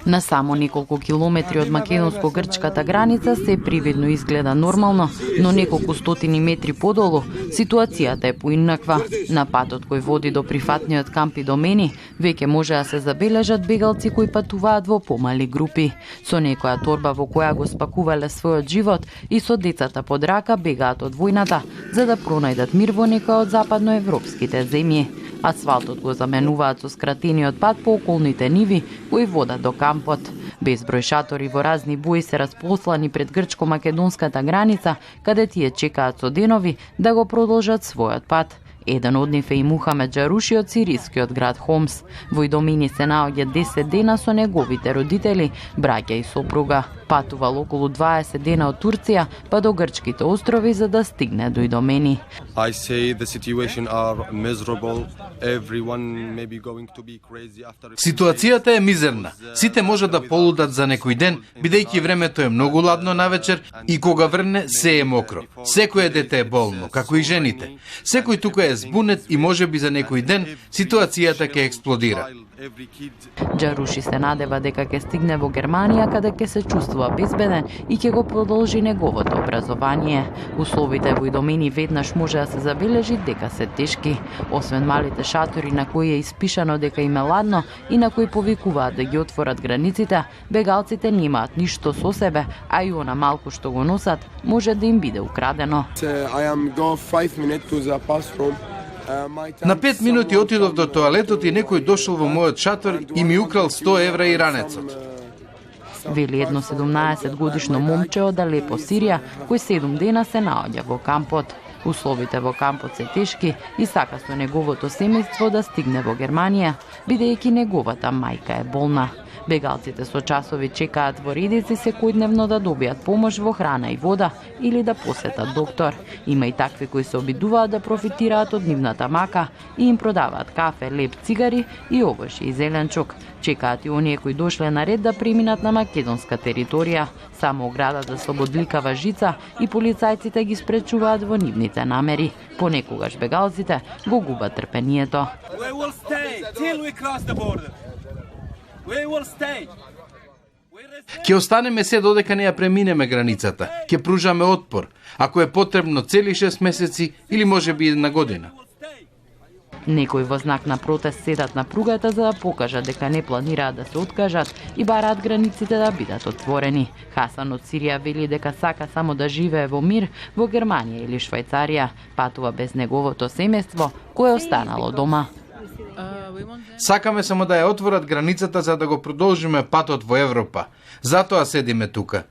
На само неколку километри од македонско-грчката граница се привидно изгледа нормално, но неколку стотини метри подолу ситуацијата е поинаква. На патот кој води до прифатниот камп и домени, веќе може да се забележат бегалци кои патуваат во помали групи. Со некоја торба во која го спакувале својот живот и со децата под рака бегаат од војната за да пронајдат мир во некоја од западноевропските земји. Асфалтот го заменуваат со скратениот пат по околните ниви кои водат до кампот. Безброј шатори во разни бои се располслани пред грчко-македонската граница, каде тие чекаат со денови да го продолжат својот пат. Еден од нив е и Мухамед Джаруши од сирискиот град Хомс. Во Идомени се наоѓа 10 дена со неговите родители, браќа и сопруга. Патувал околу 20 дена од Турција па до грчките острови за да стигне до Идомени. Ситуацијата е мизерна. Сите можат да полудат за некој ден, бидејќи времето е многу ладно навечер и кога врне се е мокро. Секој дете е болно, како и жените. Секој тука е збунет и можеби за некој ден ситуацијата ќе експлодира. Джаруши се надева дека ќе стигне во Германија каде ќе се чувствува безбеден и ќе го продолжи неговото образование. Условите во Идомени веднаш може да се забележи дека се тешки. Освен малите шатори на кои е испишано дека им е ладно и на кои повикуваат да ги отворат границите, бегалците немаат ништо со себе, а и она малку што го носат може да им биде украдено. На 5 минути отидов до тоалетот и некој дошол во мојот шатор и ми украл 100 евра и ранецот. Вели едно 17 годишно момче од Алепо, Сирија, кој 7 дена се наоѓа во кампот. Условите во кампот се тешки и сака со неговото семејство да стигне во Германија, бидејќи неговата мајка е болна. Бегалците со часови чекаат во редици секојдневно да добијат помош во храна и вода или да посетат доктор. Има и такви кои се обидуваат да профитираат од нивната мака и им продаваат кафе, леб, цигари и овошје и зеленчук. Чекаат и оние кои дошле на ред да преминат на македонска територија. Само оградата со бодликава жица и полицајците ги спречуваат во нивните намери. Понекогаш бегалците го губат трпението. Ќе останеме се додека не ја преминеме границата. Ќе пружаме отпор, ако е потребно цели 6 месеци или можеби една година. Некои во знак на протест седат на пругата за да покажат дека не планираат да се откажат и бараат границите да бидат отворени. Хасан од Сирија вели дека сака само да живее во мир во Германија или Швајцарија. Патува без неговото семејство кое останало дома. Сакаме само да ја отворат границата за да го продолжиме патот во Европа. Затоа седиме тука.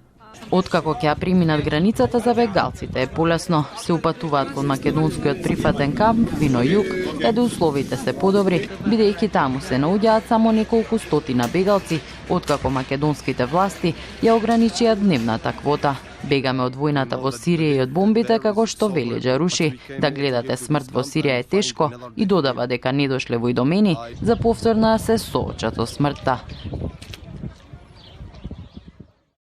Откако ќе ја преминат границата за бегалците е полесно. Се упатуваат кон македонскиот прифатен камп Вино Југ, каде условите се подобри, бидејќи таму се наоѓаат само неколку стотина бегалци, откако македонските власти ја ограничија дневната квота. Бегаме од војната во Сирија и од бомбите, како што вели Джаруши. Да гледате смрт во Сирија е тешко и додава дека не дошле во Идомени за повторно да се соочат со смртта.